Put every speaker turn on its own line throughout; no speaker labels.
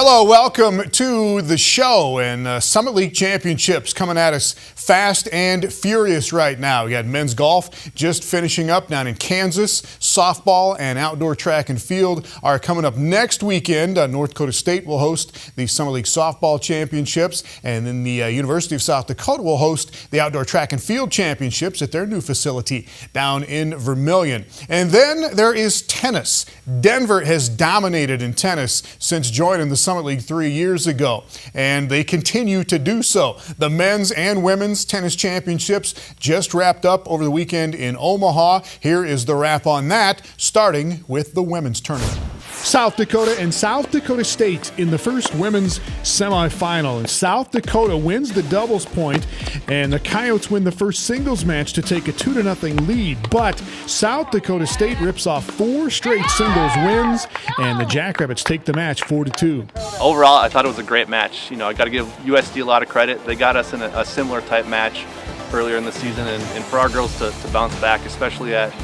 Hello, welcome to the show, and Summit League Championships coming at us fast and furious right now. We got men's golf just finishing up down in Kansas. Softball and outdoor track and field are coming up next weekend. North Dakota State will host the Summit League Softball Championships, and then the University of South Dakota will host the Outdoor Track and Field Championships at their new facility down in Vermillion. And then there is tennis. Denver has dominated in tennis since joining the Summit League 3 years ago, and they continue to do so. The men's and women's tennis championships just wrapped up over the weekend in Omaha. Here is the wrap on that, starting with the women's tournament. South Dakota and South Dakota State in the first women's semifinal. And South Dakota wins the doubles point, and the Coyotes win the first singles match to take a 2-0 lead. But South Dakota State rips off 4 straight singles wins, and the Jackrabbits take the match 4-2.
Overall, I thought it was a great match. I got to give USD a lot of credit. They got us in a similar type match earlier in the season, and for our girls to bounce back, especially at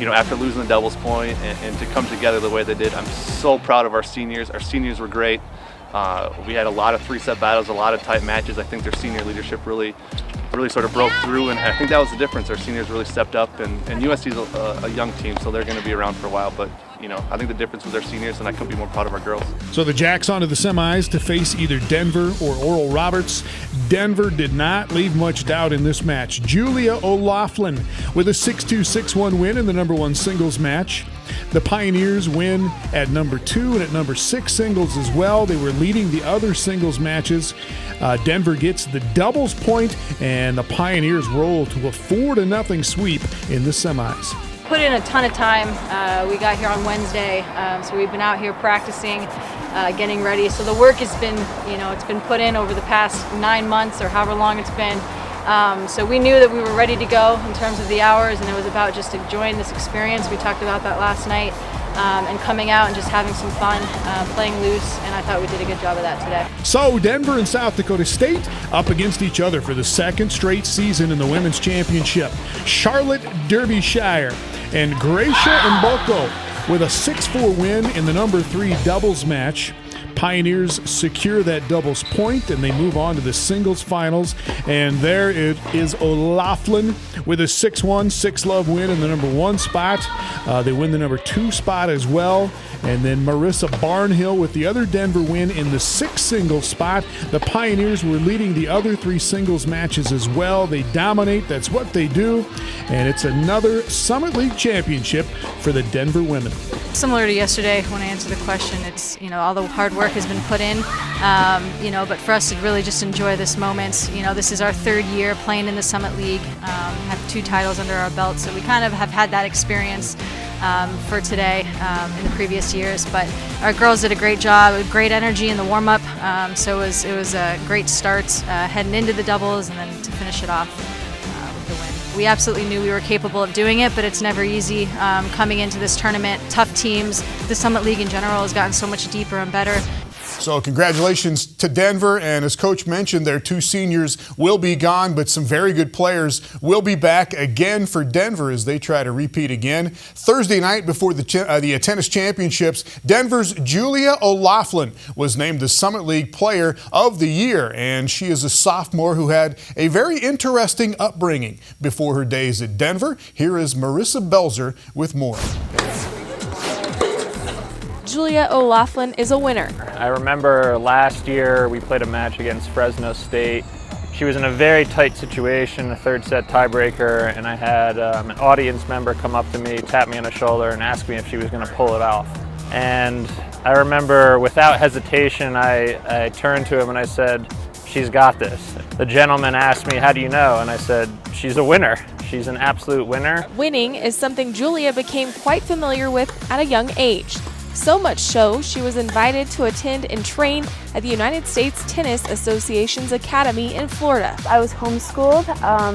after losing the doubles point and to come together the way they did. I'm so proud of our seniors. Our seniors were great. We had a lot of 3-set battles, a lot of tight matches. I think their senior leadership really sort of broke through, and I think that was the difference. Our seniors really stepped up, and USC is a young team, so they're going to be around for a while. But I think the difference was their seniors, and I couldn't be more proud of our girls.
So the Jacks onto the semis to face either Denver or Oral Roberts. Denver did not leave much doubt in this match. Julia O'Loughlin with a 6-2, 6-1 win in the number 1 singles match. The Pioneers win at number 2 and at number 6 singles as well. They were leading the other singles matches. Denver gets the doubles point, and the Pioneers roll to a 4-0 sweep in the semis.
Put in a ton of time. We got here on Wednesday, so we've been out here practicing, getting ready. So the work has been, it's been put in over the past 9 months or however long it's been. So we knew that we were ready to go in terms of the hours, and it was about just enjoying this experience. We talked about that last night, and coming out and just having some fun, playing loose, and I thought we did a good job of that today.
So Denver and South Dakota State up against each other for the second straight season in the Women's Championship. Charlotte Derbyshire and Gracia Mboko with a 6-4 win in the number 3 doubles match. Pioneers secure that doubles point, and they move on to the singles finals. And there it is O'Loughlin with a 6-1, 6-love win in the number 1 spot. They win the number 2 spot as well. And then Marissa Barnhill with the other Denver win in the 6 singles spot. The Pioneers were leading the other 3 singles matches as well. They dominate. That's what they do. And it's another Summit League championship for the Denver women.
Similar to yesterday when I answered the question, it's, all the hard work has been put in, but for us to really just enjoy this moment. This is our 3rd year playing in the Summit League, have 2 titles under our belt, so we kind of have had that experience for today in the previous years. But our girls did a great job, with great energy in the warm-up, so it was a great start heading into the doubles and then to finish it off with the win. We absolutely knew we were capable of doing it, but it's never easy coming into this tournament. Tough teams. The Summit League in general has gotten so much deeper and better.
So congratulations to Denver, and as Coach mentioned, their 2 seniors will be gone, but some very good players will be back again for Denver as they try to repeat again. Thursday night before the tennis championships, Denver's Julia O'Loughlin was named the Summit League Player of the Year, and she is a sophomore who had a very interesting upbringing before her days at Denver. Here is Marissa Belzer with more.
Julia O'Loughlin is a winner.
I remember last year we played a match against Fresno State. She was in a very tight situation, a 3rd set tiebreaker, and I had an audience member come up to me, tap me on the shoulder, and ask me if she was going to pull it off. And I remember without hesitation, I turned to him and I said, "She's got this." The gentleman asked me, "How do you know?" And I said, "She's a winner. She's an absolute winner."
Winning is something Julia became quite familiar with at a young age. So much so, she was invited to attend and train at the United States Tennis Association's Academy in Florida.
I was homeschooled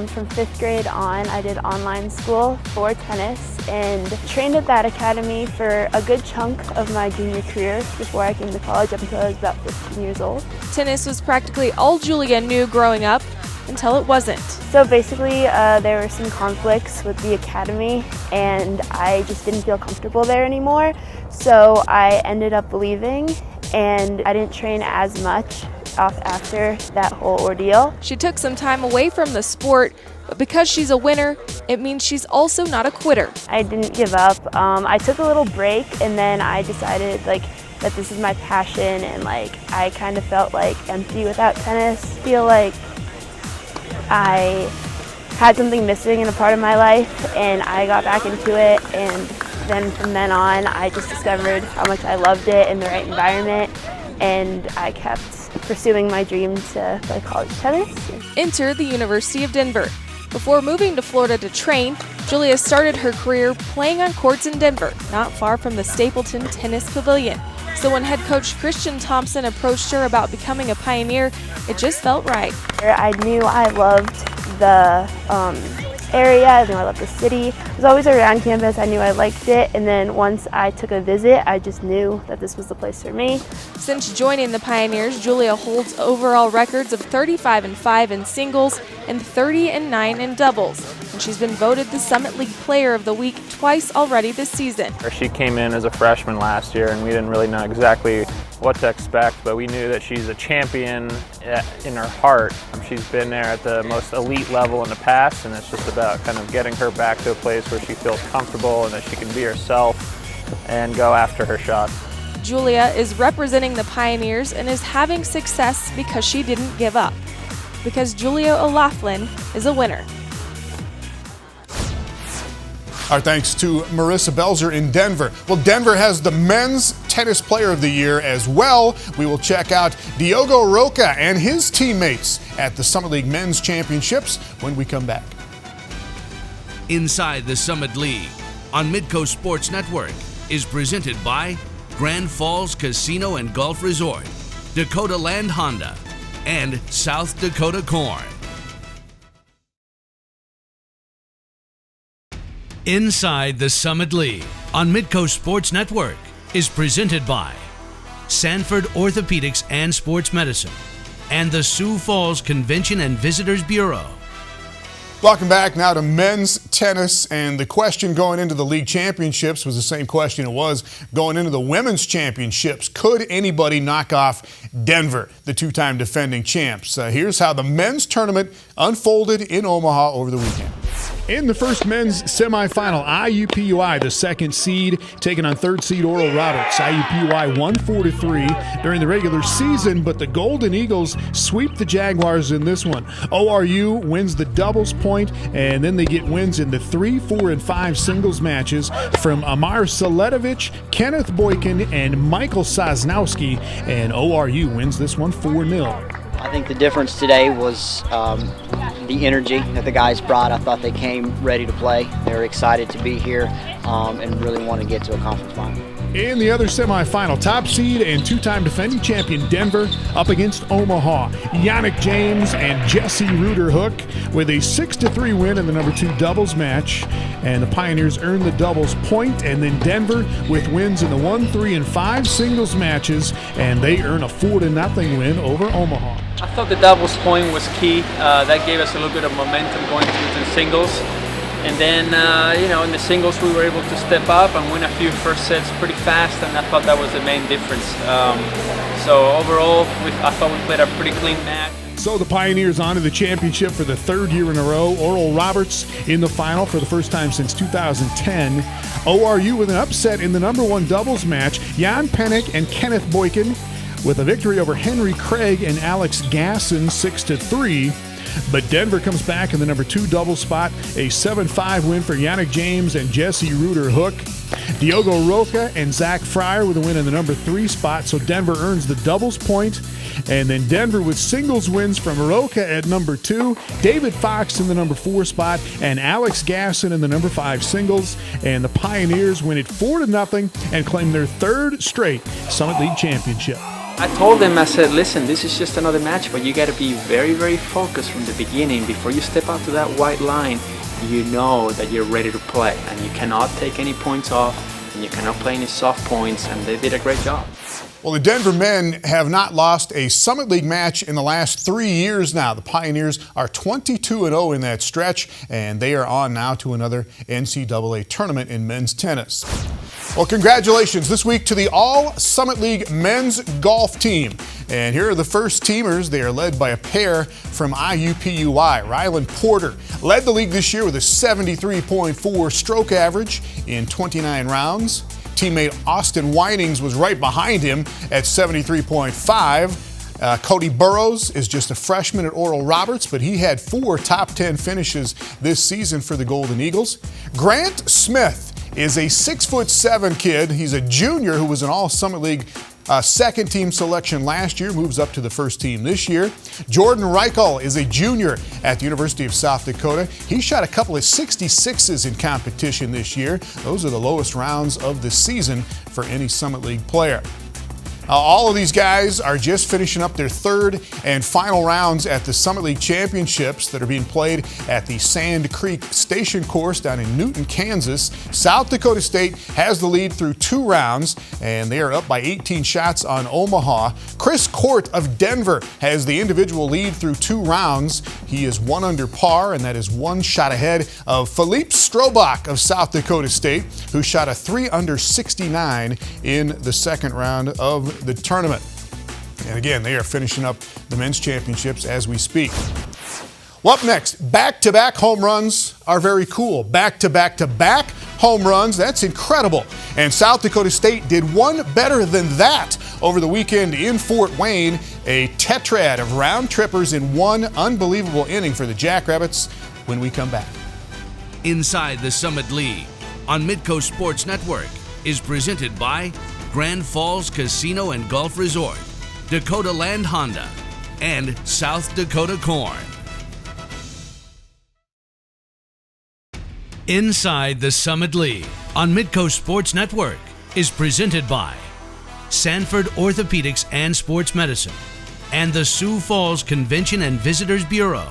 from 5th grade on. I did online school for tennis and trained at that academy for a good chunk of my junior career before I came to college up until I was about 15 years old.
Tennis was practically all Julia knew growing up until it wasn't.
So basically there were some conflicts with the academy and I just didn't feel comfortable there anymore. So I ended up leaving and I didn't train as much after that whole ordeal.
She took some time away from the sport, but because she's a winner, it means she's also not a quitter.
I didn't give up. I took a little break, and then I decided that this is my passion, and I kind of felt empty without tennis. I feel like I had something missing in a part of my life, and I got back into it, and then from then on I just discovered how much I loved it in the right environment, and I kept pursuing my dream to play college tennis.
Enter the University of Denver. Before moving to Florida to train, Julia started her career playing on courts in Denver, not far from the Stapleton Tennis Pavilion. So when head coach Christian Thompson approached her about becoming a Pioneer, it just felt right.
I knew I loved the area, I knew I loved the city. I was always around campus, I knew I liked it, and then once I took a visit, I just knew that this was the place for me.
Since joining the Pioneers, Julia holds overall records of 35-5 in singles and 30-9 in doubles. And she's been voted the Summit League Player of the Week twice already this season.
She came in as a freshman last year, and we didn't really know exactly what to expect, but we knew that she's a champion in her heart. She's been there at the most elite level in the past, and it's just about kind of getting her back to a place where she feels comfortable and that she can be herself and go after her shot.
Julia is representing the Pioneers and is having success because she didn't give up. Because Julia O'Laughlin is a winner.
Our thanks to Marissa Belzer in Denver. Well, Denver has the Men's Tennis Player of the Year as well. We will check out Diogo Roca and his teammates at the Summit League Men's Championships when we come back.
Inside the Summit League on Midco Sports Network is presented by Grand Falls Casino and Golf Resort, Dakota Land Honda, and South Dakota Corn. Inside the Summit League on Midco Sports Network is presented by Sanford Orthopedics and Sports Medicine and the Sioux Falls Convention and Visitors Bureau.
Welcome back now to men's tennis, and the question going into the league championships was the same question it was going into the women's championships. Could anybody knock off Denver, the two-time defending champs? Here's how the men's tournament unfolded in Omaha over the weekend. In the first men's semifinal, IUPUI, the second seed, taking on third seed Oral Roberts. IUPUI won 4-3 during the regular season, but the Golden Eagles sweep the Jaguars in this one. ORU wins the doubles point, and then they get wins in the 3, 4, and 5 singles matches from Amar Seletovic, Kenneth Boykin, and Michael Sosnowski, and ORU wins this one 4-0.
I think the difference today was the energy that the guys brought. I thought they came ready to play. They were excited to be here and really want to get to a conference final.
In the other semifinal, top seed and two-time defending champion Denver up against Omaha. Yannick James and Jesse Ruder-Hook with a 6-3 win in the number 2 doubles match. And the Pioneers earn the doubles point, and then Denver with wins in the 1, 3, and 5 singles matches, and they earn a 4-0 win over Omaha.
I thought the doubles point was key. That gave us a little bit of momentum going through the singles. And then, in the singles we were able to step up and win a few first sets pretty fast, and I thought that was the main difference. So overall, I thought we played a pretty clean match.
So the Pioneers on to the championship for the third year in a row. Oral Roberts in the final for the first time since 2010. ORU with an upset in the number 1 doubles match. Jan Pennick and Kenneth Boykin with a victory over Henry Craig and Alex Gasson 6-3. But Denver comes back in the number 2 double spot, a 7-5 win for Yannick James and Jesse Ruder-Hook. Diogo Roca and Zach Fryer with a win in the number 3 spot, so Denver earns the doubles point. And then Denver with singles wins from Roca at number 2, David Fox in the number 4 spot, and Alex Gasson in the number 5 singles. And the Pioneers win it 4-0 and claim their 3rd straight Summit League championship.
I told them, I said, listen, this is just another match, but you got to be very, very focused from the beginning. Before you step out to that white line, you know that you're ready to play, and you cannot take any points off, and you cannot play any soft points, and they did a great job.
Well, the Denver men have not lost a Summit League match in the last 3 years now. The Pioneers are 22-0 in that stretch, and they are on now to another NCAA tournament in men's tennis. Well, congratulations this week to the All-Summit League men's golf team. And here are the first teamers. They are led by a pair from IUPUI. Rylan Porter led the league this year with a 73.4 stroke average in 29 rounds. Teammate Austin Winings was right behind him at 73.5. Cody Burrows is just a freshman at Oral Roberts, but he had 4 top 10 finishes this season for the Golden Eagles. Grant Smith is a 6'7" kid. He's a junior who was an All-Summit League second team selection last year, moves up to the first team this year. Jordan Reichel is a junior at the University of South Dakota. He shot a couple of 66s in competition this year. Those are the lowest rounds of the season for any Summit League player. All of these guys are just finishing up their third and final rounds at the Summit League Championships that are being played at the Sand Creek Station Course down in Newton, Kansas. South Dakota State has the lead through 2 rounds, and they are up by 18 shots on Omaha. Chris Court of Denver has the individual lead through 2 rounds. He is 1 under par, and that is 1 shot ahead of Philippe Strobach of South Dakota State, who shot a 3 under 69 in the second round of the tournament. And again, they are finishing up the men's championships as we speak. Well, up next, back-to-back home runs are very cool. Back-to-back-to-back home runs, that's incredible. And South Dakota State did one better than that over the weekend in Fort Wayne, a tetrad of round trippers in one unbelievable inning for the Jackrabbits when we come back.
Inside the Summit League on Midco Sports Network is presented by Grand Falls Casino and Golf Resort, Dakota Land Honda, and South Dakota Corn. Inside the Summit League on Midco Sports Network is presented by Sanford Orthopedics and Sports Medicine and the Sioux Falls Convention and Visitors Bureau.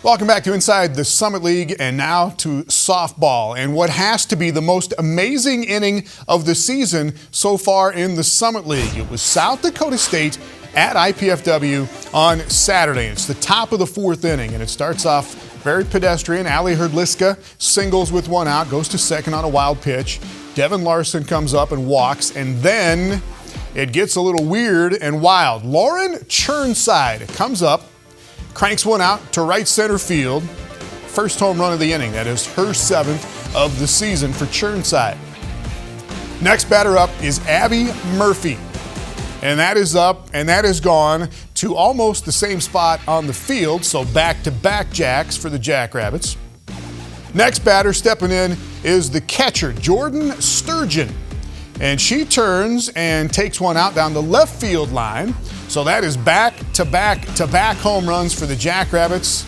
Welcome back to Inside the Summit League, and now to softball and what has to be the most amazing inning of the season so far in the Summit League. It was South Dakota State at IPFW on Saturday. It's the top of the 4th inning, and it starts off very pedestrian. Ali Herdliska singles with 1 out, goes to second on a wild pitch. Devin Larson comes up and walks, and then it gets a little weird and wild. Lauren Churnside comes up, cranks 1 out to right center field. First home run of the inning. That is her 7th of the season for Churnside. Next batter up is Abby Murphy. And that is up, and that is gone to almost the same spot on the field, so back-to-back jacks for the Jackrabbits. Next batter stepping in is the catcher, Jordan Sturgeon. And she turns and takes 1 out down the left field line. So that is back-to-back-to-back home runs for the Jackrabbits.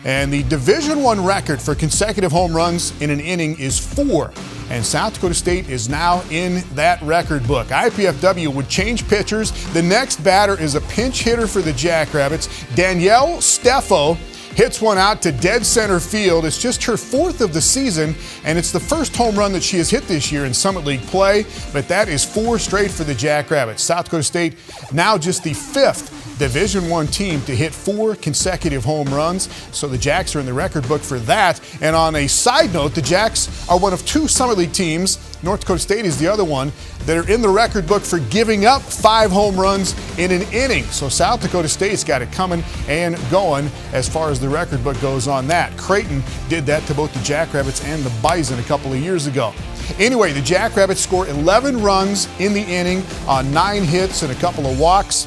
And the Division I record for consecutive home runs in an inning is 4. And South Dakota State is now in that record book. IPFW would change pitchers. The next batter is a pinch hitter for the Jackrabbits. Danielle Steffo hits 1 out to dead center field. It's just her 4th of the season, and it's the first home run that she has hit this year in Summit League play, but that is 4 straight for the Jackrabbits. South Dakota State now just the 5th Division I team to hit 4 consecutive home runs, so the Jacks are in the record book for that. And on a side note, the Jacks are one of 2 Summit League teams, North Dakota State is the other one, that are in the record book for giving up 5 home runs in an inning. So South Dakota State's got it coming and going as far as the record book goes on that. Creighton did that to both the Jackrabbits and the Bison a couple of years ago. Anyway, the Jackrabbits score 11 runs in the inning on 9 hits and a couple of walks.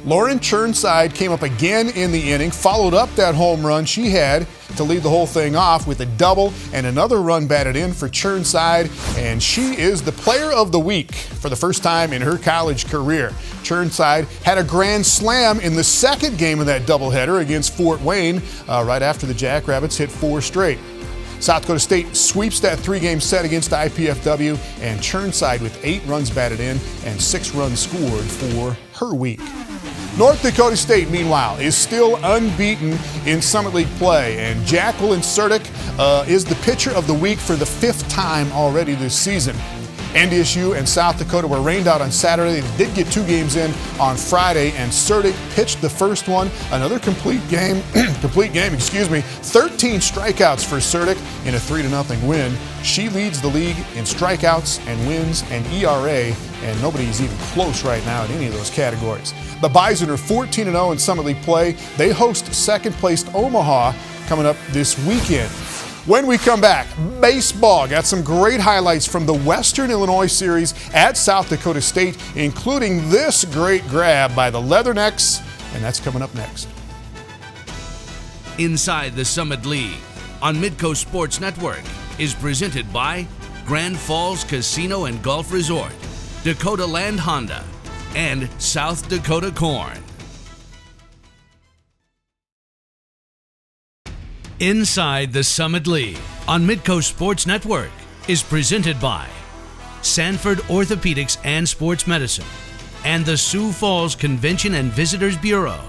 Lauren Churnside came up again in the inning, followed up that home run she had to lead the whole thing off with a double and another run batted in for Churnside, and she is the player of the week for the first time in her college career. Churnside had a grand slam in the second game of that doubleheader against Fort Wayne right after the Jackrabbits hit 4 straight. South Dakota State sweeps that 3-game set against IPFW, and Churnside with 8 runs batted in and 6 runs scored for her week. North Dakota State, meanwhile, is still unbeaten in Summit League play, and Jacqueline Surtick is the pitcher of the week for the 5th time already this season. NDSU and South Dakota were rained out on Saturday. They did get 2 games in on Friday, and Surdick pitched the first one. Another complete game, 13 strikeouts for Surdick in a 3-0 win. She leads the league in strikeouts and wins and ERA, and nobody's even close right now in any of those categories. The Bison are 14-0 in Summit League play. They host second-placed Omaha coming up this weekend. When we come back, baseball. Got some great highlights from the Western Illinois series at South Dakota State, including this great grab by the Leathernecks, and that's coming up next.
Inside the Summit League on Midco Sports Network is presented by Grand Falls Casino and Golf Resort, Dakota Land Honda, and South Dakota Corn. Inside the Summit League on Midco Sports Network is presented by Sanford Orthopedics and Sports Medicine and the Sioux Falls Convention and Visitors Bureau.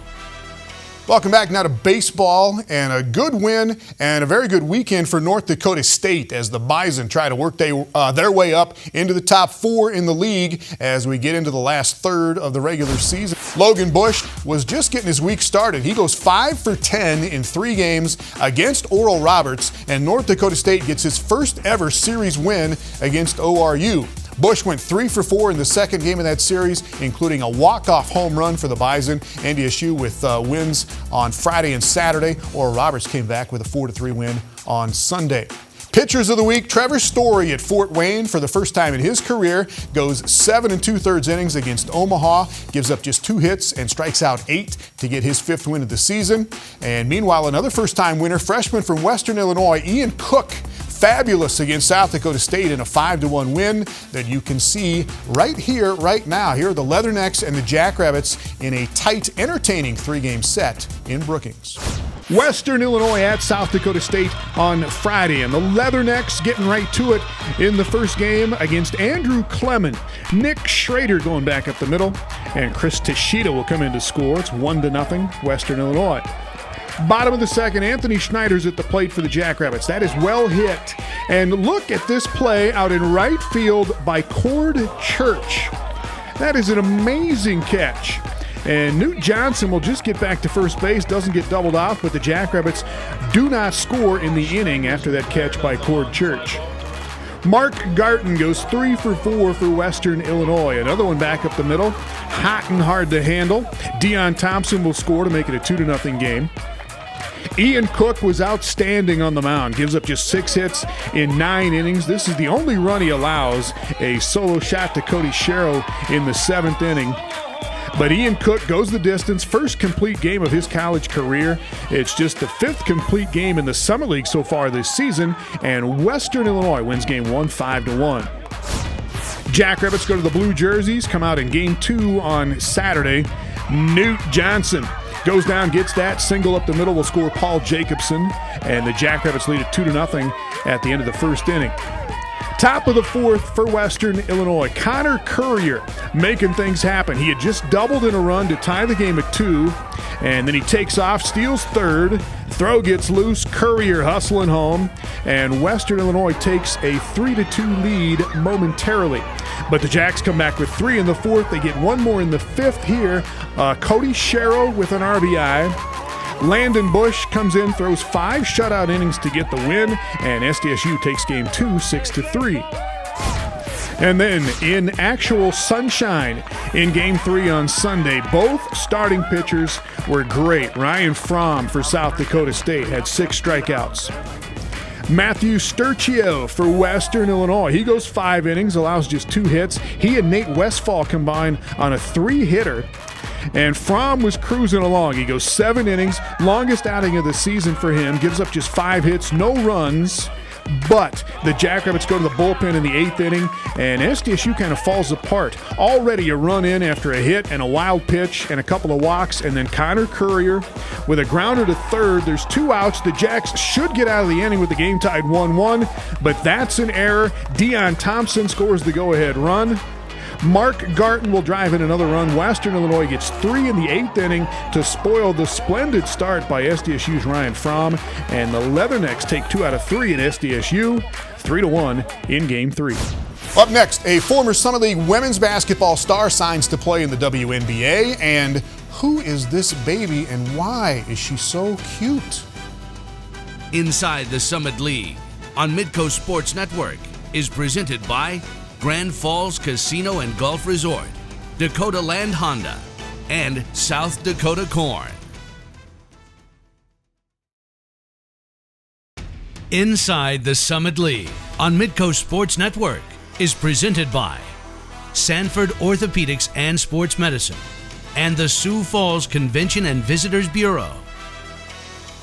Welcome back now to baseball, and a good win and a very good weekend for North Dakota State as the Bison try to work their way up into the top 4 in the league as we get into the last third of the regular season. Logan Bush was just getting his week started. He goes 5 for 10 in 3 games against Oral Roberts, and North Dakota State gets his first ever series win against ORU. Bush went 3 for 4 in the second game of that series, including a walk-off home run for the Bison. NDSU with wins on Friday and Saturday. Oral Roberts came back with a 4-3 win on Sunday. Pitchers of the week, Trevor Story at Fort Wayne for the first time in his career goes 7 2/3 innings against Omaha, gives up just 2 hits and strikes out 8 to get his 5th win of the season. And meanwhile, another first-time winner, freshman from Western Illinois, Ian Cook, fabulous against South Dakota State in a 5-1 win that you can see right here, right now. Here are the Leathernecks and the Jackrabbits in a tight, entertaining 3-game set in Brookings. Western Illinois at South Dakota State on Friday, and the Leathernecks getting right to it in the first game against Andrew Clement. Nick Schrader going back up the middle, and Chris Tashida will come in to score. It's 1-0 Western Illinois. Bottom of the second, Anthony Schneider's at the plate for the Jackrabbits. That is well hit. And look at this play out in right field by Cord Church. That is an amazing catch. And Newt Johnson will just get back to first base, doesn't get doubled off, but the Jackrabbits do not score in the inning after that catch by Cord Church. Mark Garton goes 3 for 4 for Western Illinois. Another one back up the middle, hot and hard to handle. Deion Thompson will score to make it a 2-0 game. Ian Cook was outstanding on the mound, gives up just 6 hits in 9 innings. This is the only run he allows, a solo shot to Cody Sherrill in the 7th inning. But Ian Cook goes the distance, first complete game of his college career. It's just the 5th complete game in the Summit League so far this season, and Western Illinois wins game 1 5-1. Jackrabbits go to the blue jerseys, come out in game 2 on Saturday. Newt Johnson goes down, gets that single up the middle, will score Paul Jacobson, and the Jackrabbits lead it 2-0 at the end of the first inning. Top of the 4th for Western Illinois, Connor Courier making things happen. He had just doubled in a run to tie the game at 2, and then he takes off, steals third, throw gets loose, Courier hustling home, and Western Illinois takes a 3-2 lead momentarily. But the Jacks come back with 3 in the 4th. They get 1 more in the 5th here. Cody Sherrill with an RBI. Landon Bush comes in, throws 5 shutout innings to get the win, and SDSU takes game 2 6-3. And then in actual sunshine in game 3 on Sunday, both starting pitchers were great. Ryan Fromm for South Dakota State had 6 strikeouts. Matthew Sturcio for Western Illinois. He goes 5 innings, allows just 2 hits. He and Nate Westfall combined on a 3-hitter. And Fromm was cruising along. He goes 7 innings, longest outing of the season for him, gives up just 5 hits, no runs. But the Jackrabbits go to the bullpen in the 8th inning, and SDSU kind of falls apart. Already a run in after a hit and a wild pitch and a couple of walks, and then Connor Courier with a grounder to third. There's 2 outs. The Jacks should get out of the inning with the game tied 1-1, but that's an error. Deion Thompson scores the go-ahead run. Mark Garton will drive in another run. Western Illinois gets 3 in the 8th inning to spoil the splendid start by SDSU's Ryan Fromm, and the Leathernecks take 2 out of 3 in SDSU, 3-1 in Game 3. Up next, a former Summit League women's basketball star signs to play in the WNBA. And who is this baby and why is she so cute?
Inside the Summit League on Midco Sports Network is presented by Grand Falls Casino and Golf Resort, Dakota Land Honda, and South Dakota Corn. Inside the Summit League on Midco Sports Network is presented by Sanford Orthopedics and Sports Medicine and the Sioux Falls Convention and Visitors Bureau.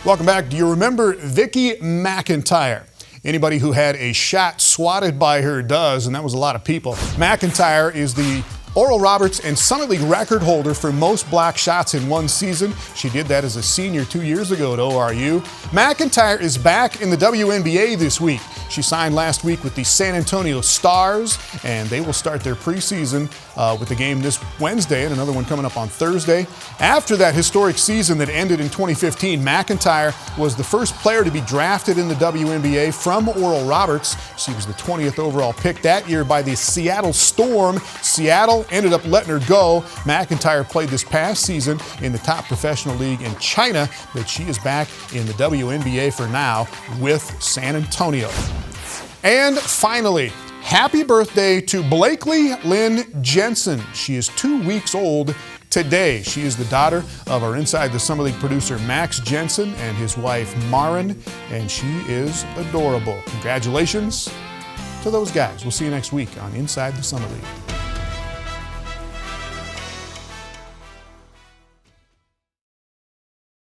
Welcome back. Do you remember Vicki McIntyre? Anybody who had a shot swatted by her does, and that was a lot of people. McIntyre is the Oral Roberts and Summit League record holder for most block shots in one season. She did that as a senior 2 years ago at ORU. McIntyre is back in the WNBA this week. She signed last week with the San Antonio Stars, and they will start their preseason with the game this Wednesday and another one coming up on Thursday. After that historic season that ended in 2015, McIntyre was the first player to be drafted in the WNBA from Oral Roberts. She was the 20th overall pick that year by the Seattle Storm. Seattle ended up letting her go. McIntyre played this past season in the top professional league in China, but she is back in the WNBA for now with San Antonio. And finally, happy birthday to Blakely Lynn Jensen. She is 2 weeks old today. She is the daughter of our Inside the Summer League producer Max Jensen and his wife Maren, and she is adorable. Congratulations to those guys. We'll see you next week on Inside the Summer League.